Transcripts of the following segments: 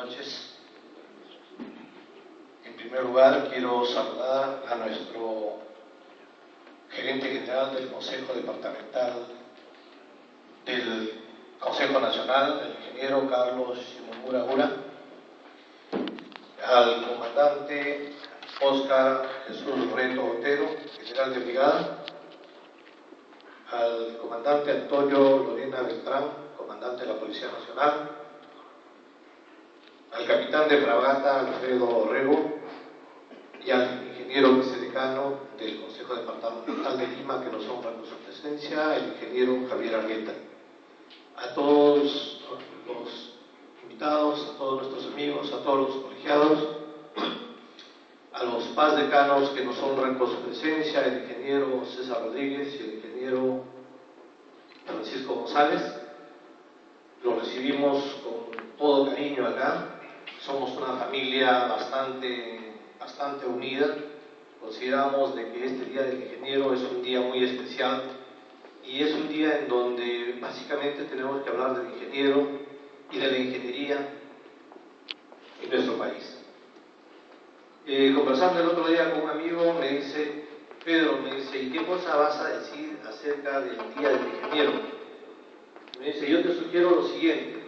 noches. En primer lugar, quiero saludar a nuestro gerente general del Consejo Departamental del Consejo Nacional, el ingeniero Carlos Shimomura Ura, al comandante Óscar Jesús Reto Otero, general de brigada, al comandante Antonio Lorena Beltrán, comandante de la Policía Nacional, al capitán de fragata Alfredo Rego y al ingeniero vicedecano del Consejo Departamental de Lima, que nos honra con su presencia, el ingeniero Javier Argueta. A todos los invitados, a todos nuestros amigos, a todos los colegiados, a los paz decanos que nos honran con su presencia, el ingeniero César Rodríguez y el ingeniero Francisco González. Los recibimos con todo cariño acá. Somos una familia bastante unida. Consideramos de que este Día del Ingeniero es un día muy especial y es un día en donde básicamente tenemos que hablar del ingeniero y de la ingeniería en nuestro país. Conversando el otro día con un amigo, me dice, Pedro, ¿y qué cosa vas a decir acerca del Día del Ingeniero? Me dice, yo te sugiero lo siguiente.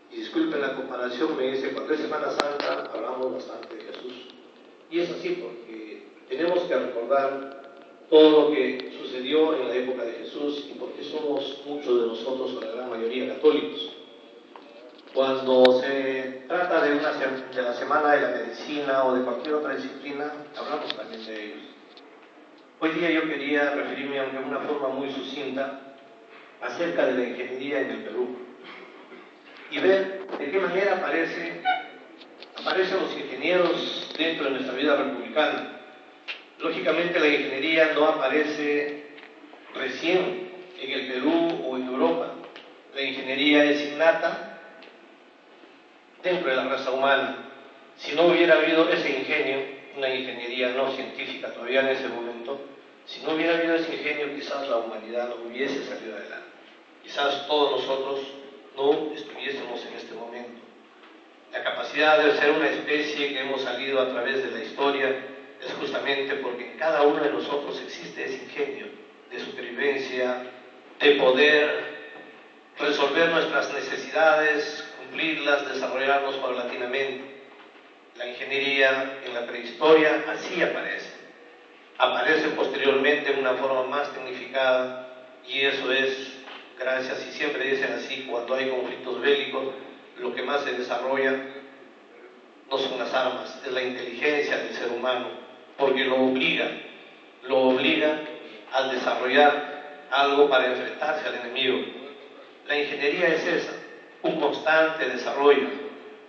Y disculpen la comparación, me dice, cuando es Semana Santa hablamos bastante de Jesús. Y es así porque tenemos que recordar todo lo que sucedió en la época de Jesús y porque somos muchos de nosotros, o la gran mayoría, católicos. Cuando se trata de la Semana de la Medicina o de cualquier otra disciplina, hablamos también de ellos. Hoy día yo quería referirme de una forma muy sucinta acerca de la ingeniería en el Perú y ver de qué manera aparecen los ingenieros dentro de nuestra vida republicana. Lógicamente la ingeniería no aparece recién en el Perú o en Europa. La ingeniería es innata dentro de la raza humana. Si no hubiera habido ese ingenio, una ingeniería no científica todavía en ese momento, si no hubiera habido ese ingenio, quizás la humanidad no hubiese salido adelante. Quizás todos nosotros no estuviésemos en este momento. La capacidad de ser una especie que hemos salido a través de la historia es justamente porque en cada uno de nosotros existe ese ingenio de supervivencia, de poder resolver nuestras necesidades, cumplirlas, desarrollarnos paulatinamente. La ingeniería en la prehistoria así aparece. Aparece posteriormente en una forma más tecnificada y eso es gracias, y siempre dicen así, cuando hay conflictos bélicos, lo que más se desarrolla no son las armas, es la inteligencia del ser humano, porque lo obliga a desarrollar algo para enfrentarse al enemigo. La ingeniería es esa, un constante desarrollo,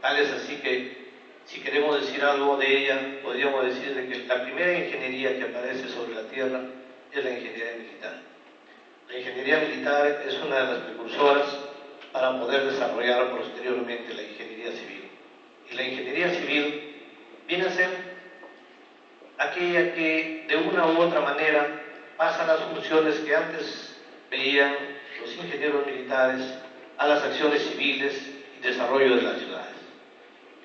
tal es así que si queremos decir algo de ella, podríamos decir de que la primera ingeniería que aparece sobre la tierra es la ingeniería militar. La ingeniería militar es una de las precursoras para poder desarrollar posteriormente la ingeniería civil. Y la ingeniería civil viene a ser aquella que de una u otra manera pasa las funciones que antes veían los ingenieros militares a las acciones civiles y desarrollo de las ciudades.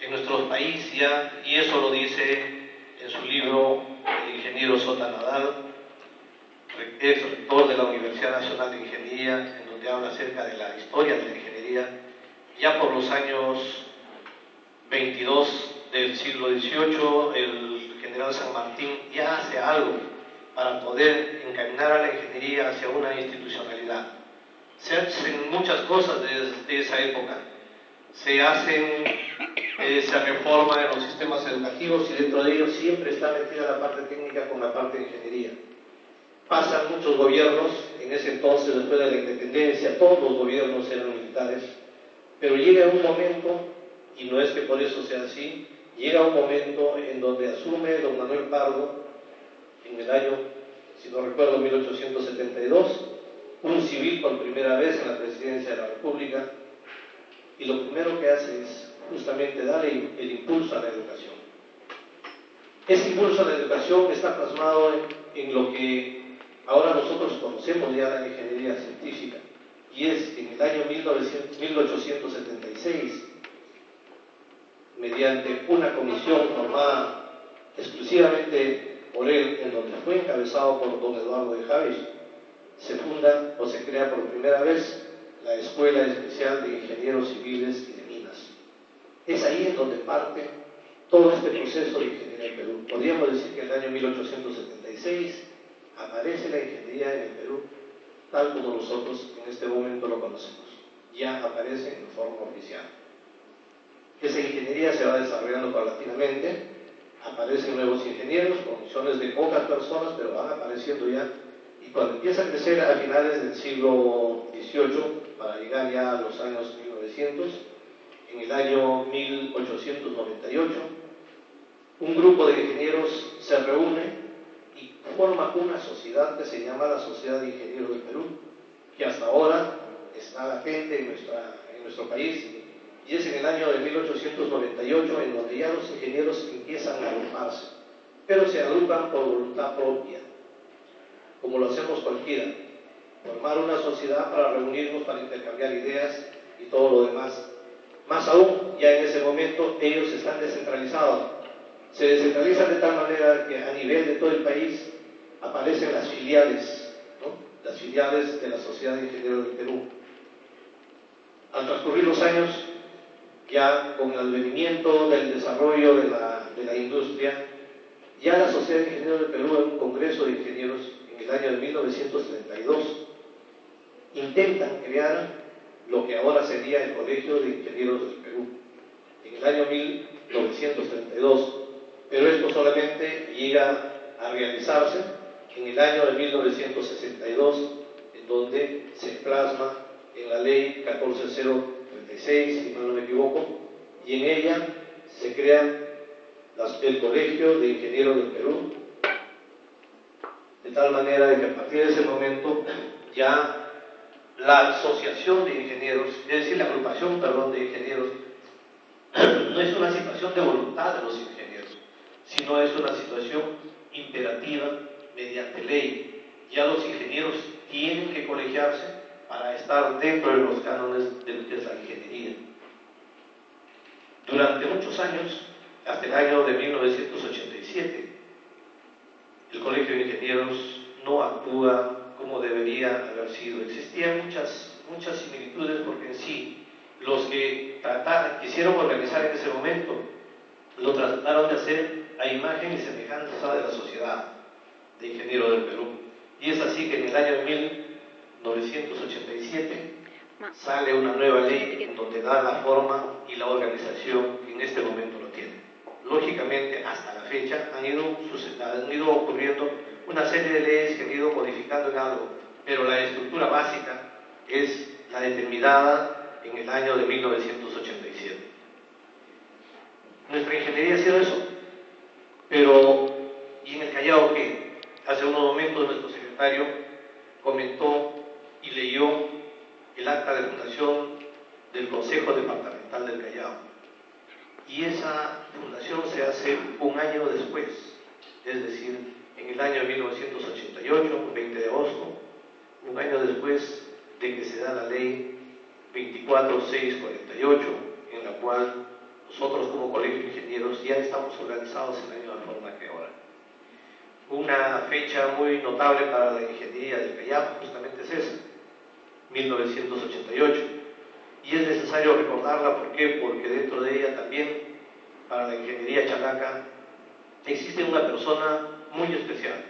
En nuestro país ya, y eso lo dice en su libro el ingeniero Sota Nadal, ex rector de la Universidad Nacional de Ingeniería, en donde habla acerca de la historia de la ingeniería, ya por los años 22 del siglo XVIII, el general San Martín ya hace algo para poder encaminar a la ingeniería hacia una institucionalidad. Se hacen muchas cosas desde esa época. Se reforma en los sistemas educativos y dentro de ellos siempre está metida la parte técnica con la parte de ingeniería. Pasan muchos gobiernos, en ese entonces, después de la independencia, todos los gobiernos eran militares, pero llega un momento, y no es que por eso sea así, llega un momento en donde asume don Manuel Pardo, en el año, si no recuerdo, 1872, un civil por primera vez en la presidencia de la República, y lo primero que hace es justamente darle el impulso a la educación. Ese impulso a la educación está plasmado en lo que ahora nosotros conocemos ya la ingeniería científica, y es que en el año 1876 mediante una comisión formada exclusivamente por él, en donde fue encabezado por don Eduardo de Javis, se funda o se crea por primera vez la Escuela Especial de Ingenieros Civiles y de Minas. Es ahí en donde parte todo este proceso de ingeniería en Perú. Podríamos decir que en el año 1876 aparece la ingeniería en el Perú, tal como nosotros en este momento lo conocemos. Ya aparece en forma oficial. Esa ingeniería se va desarrollando paulatinamente, aparecen nuevos ingenieros, comisiones de pocas personas, pero van apareciendo ya, y cuando empieza a crecer a finales del siglo XVIII, para llegar ya a los años 1900, en el año 1898, un grupo de ingenieros se reúne y forma una sociedad que se llama la Sociedad de Ingenieros del Perú, que hasta ahora está latente en nuestro país, y es en el año de 1898 en donde ya los ingenieros empiezan a agruparse, pero se agrupan por voluntad propia, como lo hacemos cualquiera, formar una sociedad para reunirnos, para intercambiar ideas y todo lo demás. Más aún, ya en ese momento ellos están descentralizados, se descentralizan de tal manera que a nivel de todo el país aparecen las filiales, ¿no? Las filiales de la Sociedad de Ingenieros del Perú. Al transcurrir los años, ya con el advenimiento del desarrollo de la industria, ya la Sociedad de Ingenieros del Perú, en un congreso de ingenieros en el año de 1932, intentan crear lo que ahora sería el Colegio de Ingenieros del Perú, en el año 1932, pero esto solamente llega a realizarse en el año de 1962, en donde se plasma en la ley 14036, si mal no me equivoco, y en ella se crea el Colegio de Ingenieros del Perú, de tal manera de que a partir de ese momento ya la asociación de ingenieros, es decir, la agrupación, de ingenieros, no es una situación de voluntad de los ingenieros, sino es una situación imperativa mediante ley. Ya los ingenieros tienen que colegiarse para estar dentro de los cánones de la ingeniería. Durante muchos años, hasta el año de 1987, el Colegio de Ingenieros no actúa como debería haber sido. Existían muchas similitudes, porque en sí los que quisieron organizar en ese momento lo trataron de hacer a imagen y semejanza de la Sociedad de Ingenieros del Perú, y es así que en el año 1987 sale una nueva ley en donde da la forma y la organización que en este momento lo tiene. Lógicamente, hasta la fecha han ido ocurriendo una serie de leyes que han ido modificando en algo, pero la estructura básica es la determinada en el año de 1987. Nuestra ingeniería ha sido eso, pero ¿y en el Callao qué? Hace unos momentos nuestro secretario comentó y leyó el acta de fundación del Consejo Departamental del Callao, y esa fundación se hace un año después, es decir, en el año 1988, un 20 de agosto, un año después de que se da la ley 24648, en la cual nosotros como Colegio de Ingenieros ya estamos organizados en la misma forma que ahora. Una fecha muy notable para la ingeniería del Callao justamente es esa, 1988, y es necesario recordarla. ¿Por qué? Porque dentro de ella también, para la ingeniería chalaca, existe una persona muy especial,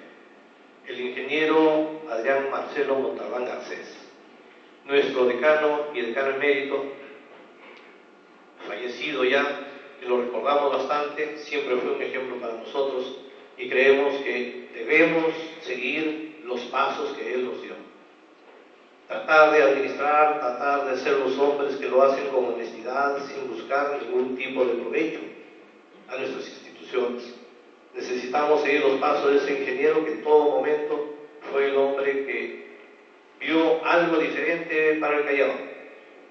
el ingeniero Adrián Marcelo Montalbán Garcés, nuestro decano y decano emérito, fallecido ya, que lo recordamos bastante, siempre fue un ejemplo para nosotros y creemos que debemos seguir los pasos que él nos dio. Tratar de administrar, tratar de ser los hombres que lo hacen con honestidad, sin buscar ningún tipo de provecho a nuestras instituciones. Necesitamos seguir los pasos de ese ingeniero que en todo momento fue el hombre que vio algo diferente para el Callao.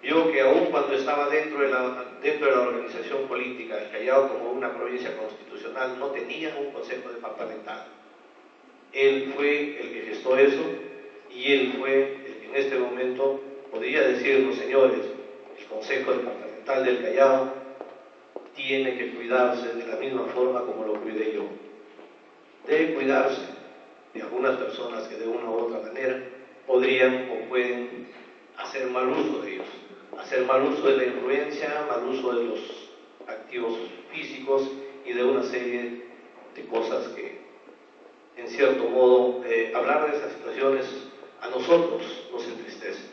Vio que aún cuando estaba dentro de la organización política, el Callao como una provincia constitucional no tenía un consejo departamental. Él fue el que gestó eso, y él fue el que en este momento podría decirnos: señores, el Consejo Departamental del Callao tiene que cuidarse de la misma forma como lo cuidé yo. Debe cuidarse de algunas personas que de una u otra manera podrían o pueden hacer mal uso de ellos, hacer mal uso de la influencia, mal uso de los activos físicos y de una serie de cosas que, en cierto modo, hablar de esas situaciones a nosotros nos entristece.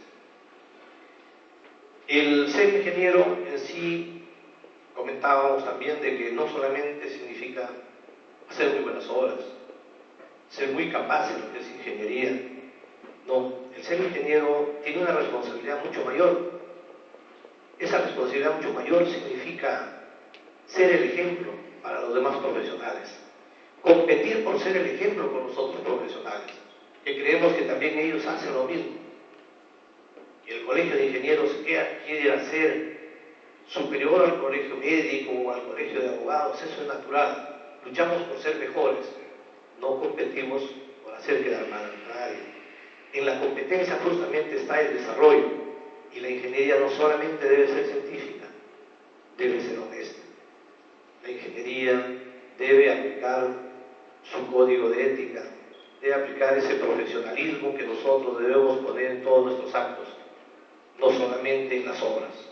El ser ingeniero en sí, comentábamos también de que no solamente significa hacer muy buenas obras, ser muy capaz en lo que es ingeniería. No, el ser ingeniero tiene una responsabilidad mucho mayor. Esa responsabilidad mucho mayor significa ser el ejemplo para los demás profesionales, competir por ser el ejemplo con los otros profesionales, que creemos que también ellos hacen lo mismo. Y el colegio de ingenieros quiere hacer superior al colegio médico o al colegio de abogados, eso es natural. Luchamos por ser mejores, no competimos por hacer quedar mal a nadie. En la competencia justamente está el desarrollo, y la ingeniería no solamente debe ser científica, debe ser honesta. La ingeniería debe aplicar su código de ética, debe aplicar ese profesionalismo que nosotros debemos poner en todos nuestros actos, no solamente en las obras.